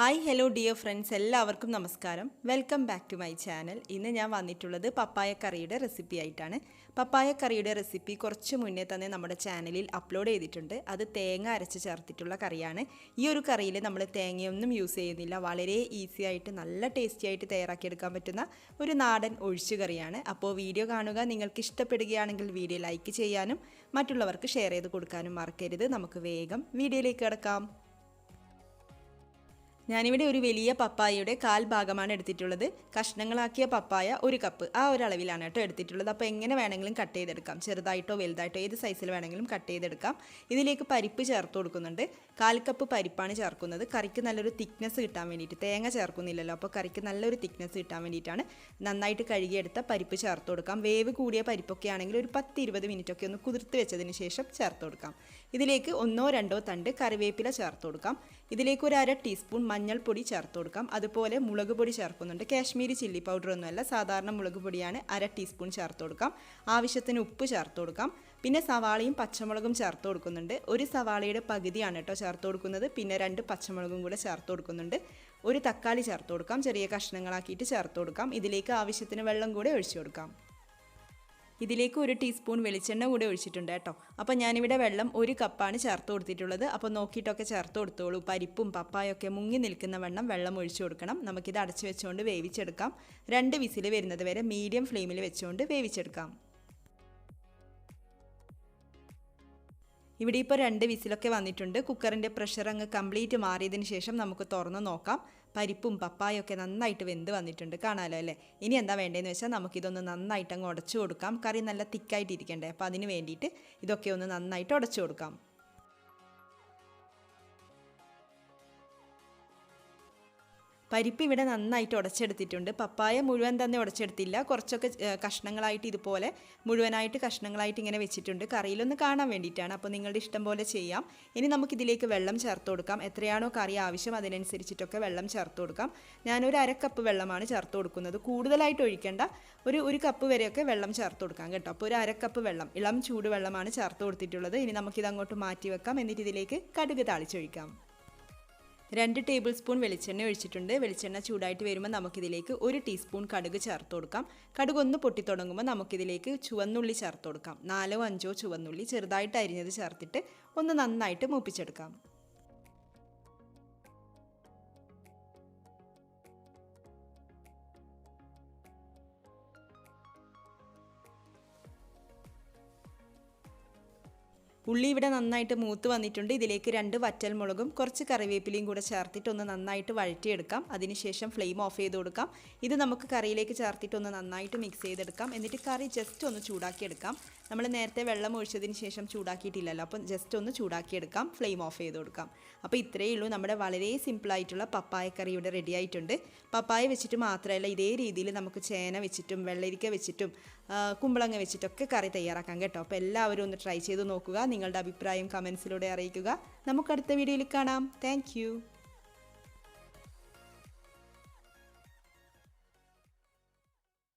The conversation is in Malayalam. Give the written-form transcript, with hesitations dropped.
ഹായ് ഹലോ ഡിയർ ഫ്രണ്ട്സ്, എല്ലാവർക്കും നമസ്കാരം. Welcome back to my channel. ഇന്ന് ഞാൻ വന്നിട്ടുള്ളത് പപ്പായ കറിയുടെ റെസിപ്പി ആയിട്ടാണ്. പപ്പായ കറിയുടെ റെസിപ്പി കുറച്ച് മുന്നേ തന്നെ നമ്മുടെ ചാനലിൽ അപ്ലോഡ് ചെയ്തിട്ടുണ്ട്. അത് തേങ്ങ അരച്ച് ചേർത്തിട്ടുള്ള കറിയാണ്. ഈ ഒരു കറിയിൽ നമ്മൾ തേങ്ങയൊന്നും യൂസ് ചെയ്യുന്നില്ല. വളരെ ഈസി ആയിട്ട് നല്ല ടേസ്റ്റി ആയിട്ട് തയ്യാറാക്കിയെടുക്കാൻ പറ്റുന്ന ഒരു നാടൻ ഒഴിച്ചു കറിയാണ്. അപ്പോൾ വീഡിയോ കാണുക. നിങ്ങൾക്ക് ഇഷ്ടപ്പെടുകയാണെങ്കിൽ വീഡിയോ ലൈക്ക് ചെയ്യാനും മറ്റുള്ളവർക്ക് ഷെയർ ചെയ്ത് കൊടുക്കാനും മറക്കരുത്. നമുക്ക് വേഗം വീഡിയോയിലേക്ക് കിടക്കാം. ഞാനിവിടെ ഒരു വലിയ പപ്പായയുടെ കാൽ ഭാഗമാണ് എടുത്തിട്ടുള്ളത്. കഷ്ണങ്ങളാക്കിയ പപ്പായ ഒരു കപ്പ്, ആ ഒരു അളവിലാണ് കേട്ടോ എടുത്തിട്ടുള്ളത്. അപ്പോൾ എങ്ങനെ വേണമെങ്കിലും കട്ട് ചെയ്തെടുക്കാം, ചെറുതായിട്ടോ വലുതായിട്ടോ ഏത് സൈസിൽ വേണമെങ്കിലും കട്ട് ചെയ്തെടുക്കാം. ഇതിലേക്ക് പരിപ്പ് ചേർത്ത് കൊടുക്കുന്നുണ്ട്. 1/4 കപ്പ് പരിപ്പാണ് ചേർക്കുന്നത്. കറിക്ക് നല്ലൊരു തിക്നെസ് കിട്ടാൻ വേണ്ടിയിട്ട്, തേങ്ങ ചേർക്കുന്നില്ലല്ലോ, അപ്പോൾ കറിക്ക് നല്ലൊരു തിക്നെസ് കിട്ടാൻ വേണ്ടിയിട്ടാണ്. നന്നായിട്ട് കഴുകിയെടുത്ത പരിപ്പ് ചേർത്ത് കൊടുക്കാം. വേവ് കൂടിയ പരിപ്പൊക്കെ ആണെങ്കിൽ ഒരു 10-20 മിനിറ്റൊക്കെ ഒന്ന് കുതിർത്ത് വെച്ചതിന് ശേഷം ചേർത്ത് കൊടുക്കാം. ഇതിലേക്ക് 1-2 തണ്ട് കറിവേപ്പില ചേർത്ത് കൊടുക്കാം. ഇതിലേക്ക് ഒരു 1/2 ടീസ്പൂൺ മഞ്ഞൾപ്പൊടി ചേർത്ത് കൊടുക്കാം. അതുപോലെ മുളക് പൊടി ചേർക്കുന്നുണ്ട്. കാശ്മീരി ചില്ലി പൗഡർ ഒന്നുമല്ല, സാധാരണ മുളക് പൊടിയാണ്. 1/2 ടീസ്പൂൺ ചേർത്ത് കൊടുക്കാം. ആവശ്യത്തിന് ഉപ്പ് ചേർത്ത് കൊടുക്കാം. പിന്നെ സവാളയും പച്ചമുളകും ചേർത്ത് കൊടുക്കുന്നുണ്ട്. ഒരു സവാളയുടെ പകുതിയാണ് കേട്ടോ ചേർത്ത് കൊടുക്കുന്നത്. പിന്നെ 2 പച്ചമുളകും കൂടെ ചേർത്ത് കൊടുക്കുന്നുണ്ട്. ഒരു തക്കാളി ചേർത്ത് കൊടുക്കാം. ചെറിയ കഷ്ണങ്ങളാക്കിയിട്ട് ചേർത്ത് കൊടുക്കാം. ഇതിലേക്ക് ആവശ്യത്തിന് വെള്ളം കൂടെ ഒഴിച്ചു കൊടുക്കാം. ഇതിലേക്ക് 1 ടീസ്പൂൺ വെളിച്ചെണ്ണ കൂടെ ഒഴിച്ചിട്ടുണ്ട് കേട്ടോ. അപ്പോൾ ഞാനിവിടെ വെള്ളം 1 കപ്പാണ് ചേർത്ത് കൊടുത്തിട്ടുള്ളത്. അപ്പോൾ നോക്കിയിട്ടൊക്കെ ചേർത്ത് കൊടുത്തോളൂ. പരിപ്പും പപ്പായൊക്കെ മുങ്ങി നിൽക്കുന്ന വണ്ണം വെള്ളം ഒഴിച്ചു കൊടുക്കണം. നമുക്കിത് അടച്ചു വെച്ചുകൊണ്ട് വേവിച്ചെടുക്കാം. 2 വിസിൽ വരുന്നത് വരെ മീഡിയം ഫ്ലെയിമിൽ വെച്ചുകൊണ്ട് വേവിച്ചെടുക്കാം. ഇവിടെ ഇപ്പോൾ 2 വിസിലൊക്കെ വന്നിട്ടുണ്ട്. കുക്കറിൻ്റെ പ്രഷർ അങ്ങ് കംപ്ലീറ്റ് മാറിയതിന് ശേഷം നമുക്ക് തുറന്ന് നോക്കാം. പരിപ്പും പപ്പായൊക്കെ നന്നായിട്ട് വെന്ത് വന്നിട്ടുണ്ട്, കാണാമല്ലോ അല്ലേ. ഇനി എന്താ വേണ്ടതെന്ന് വെച്ചാൽ നമുക്കിതൊന്ന് നന്നായിട്ട് അങ്ങ് ഉടച്ചു കൊടുക്കാം. കറി നല്ല തിക്കായിട്ട് ഇരിക്കണ്ടേ, അപ്പോൾ അതിന് വേണ്ടിയിട്ട് ഇതൊക്കെ ഒന്ന് നന്നായിട്ട് ഉടച്ചു കൊടുക്കാം. പരിപ്പ് ഇവിടെ നന്നായിട്ട് ഉടച്ചെടുത്തിട്ടുണ്ട്. പപ്പായ മുഴുവൻ തന്നെ ഉടച്ചെടുത്തില്ല, കുറച്ചൊക്കെ കഷ്ണങ്ങളായിട്ട് ഇതുപോലെ മുഴുവനായിട്ട് കഷ്ണങ്ങളായിട്ട് ഇങ്ങനെ വെച്ചിട്ടുണ്ട്. കറിയിലൊന്ന് കാണാൻ വേണ്ടിയിട്ടാണ്. അപ്പോൾ നിങ്ങളുടെ ഇഷ്ടം പോലെ ചെയ്യാം. ഇനി നമുക്കിതിലേക്ക് വെള്ളം ചേർത്ത് കൊടുക്കാം. എത്രയാണോ കറി ആവശ്യം അതിനനുസരിച്ചിട്ടൊക്കെ വെള്ളം ചേർത്ത് കൊടുക്കാം. ഞാനൊരു 1/2 കപ്പ് വെള്ളമാണ് ചേർത്ത് കൊടുക്കുന്നത്. കൂടുതലായിട്ട് ഒഴിക്കേണ്ട, ഒരു കപ്പ് വരെയൊക്കെ വെള്ളം ചേർത്ത് കൊടുക്കാം കേട്ടോ. അപ്പോൾ ഒരു 1/2 കപ്പ് വെള്ളം, ഇളം ചൂട് വെള്ളമാണ് ചേർത്ത് കൊടുത്തിട്ടുള്ളത്. ഇനി നമുക്കിത് അങ്ങോട്ട് മാറ്റി വെക്കാം. എന്നിട്ട് ഇതിലേക്ക് കടുക് താളിച്ചൊഴിക്കാം. 2 ടേബിൾ സ്പൂൺ വെളിച്ചെണ്ണ ഒഴിച്ചിട്ടുണ്ട്. വെളിച്ചെണ്ണ ചൂടായിട്ട് വരുമ്പോൾ നമുക്കിതിലേക്ക് 1 ടീസ്പൂൺ കടുക് ചേർത്ത് കൊടുക്കാം. കടുക് ഒന്ന് പൊട്ടിത്തുടങ്ങുമ്പോൾ നമുക്കിതിലേക്ക് ചുവന്നുള്ളി ചേർത്ത് കൊടുക്കാം. 4-5 ചുവന്നുള്ളി ചെറുതായിട്ട് അരിഞ്ഞത് ചേർത്തിട്ട് ഒന്ന് നന്നായിട്ട് മൂപ്പിച്ചെടുക്കാം. ഉള്ളി ഇവിടെ നന്നായിട്ട് മൂത്ത് വന്നിട്ടുണ്ട്. ഇതിലേക്ക് 2 വറ്റൽമുളകും കുറച്ച് കറിവേപ്പിലയും കൂടെ ചേർത്തിട്ട് ഒന്ന് നന്നായിട്ട് വഴറ്റിയെടുക്കാം. അതിനുശേഷം ഫ്ലെയിം ഓഫ് ചെയ്ത് കൊടുക്കാം. ഇത് നമുക്ക് കറിയിലേക്ക് ചേർത്തിട്ട് ഒന്ന് നന്നായിട്ട് മിക്സ് ചെയ്തെടുക്കാം. എന്നിട്ട് കറി ജസ്റ്റ് ഒന്ന് ചൂടാക്കിയെടുക്കാം. നമ്മൾ നേരത്തെ വെള്ളം ഒഴിച്ചതിന് ശേഷം ചൂടാക്കിയിട്ടില്ലല്ലോ, അപ്പം ജസ്റ്റ് ഒന്ന് ചൂടാക്കിയെടുക്കാം. ഫ്ലെയിം ഓഫ് ചെയ്ത് കൊടുക്കാം. അപ്പോൾ ഇത്രയേ ഉള്ളൂ, നമ്മുടെ വളരെ സിമ്പിളായിട്ടുള്ള പപ്പായ കറി ഇവിടെ റെഡി ആയിട്ടുണ്ട്. പപ്പായ വെച്ചിട്ട് മാത്രമല്ല, ഇതേ രീതിയിൽ നമുക്ക് ചേന വെച്ചിട്ടും വെള്ളരിക്ക വെച്ചിട്ടും കുമ്പളങ്ങ വെച്ചിട്ടൊക്കെ കറി തയ്യാറാക്കാം കേട്ടോ. അപ്പോൾ എല്ലാവരും ഒന്ന് ട്രൈ ചെയ്ത് നോക്കുക. നിങ്ങളുടെ അഭിപ്രായം കമൻസിലൂടെ അറിയിക്കുക. നമുക്കടുത്ത വീഡിയോയിൽ കാണാം. താങ്ക്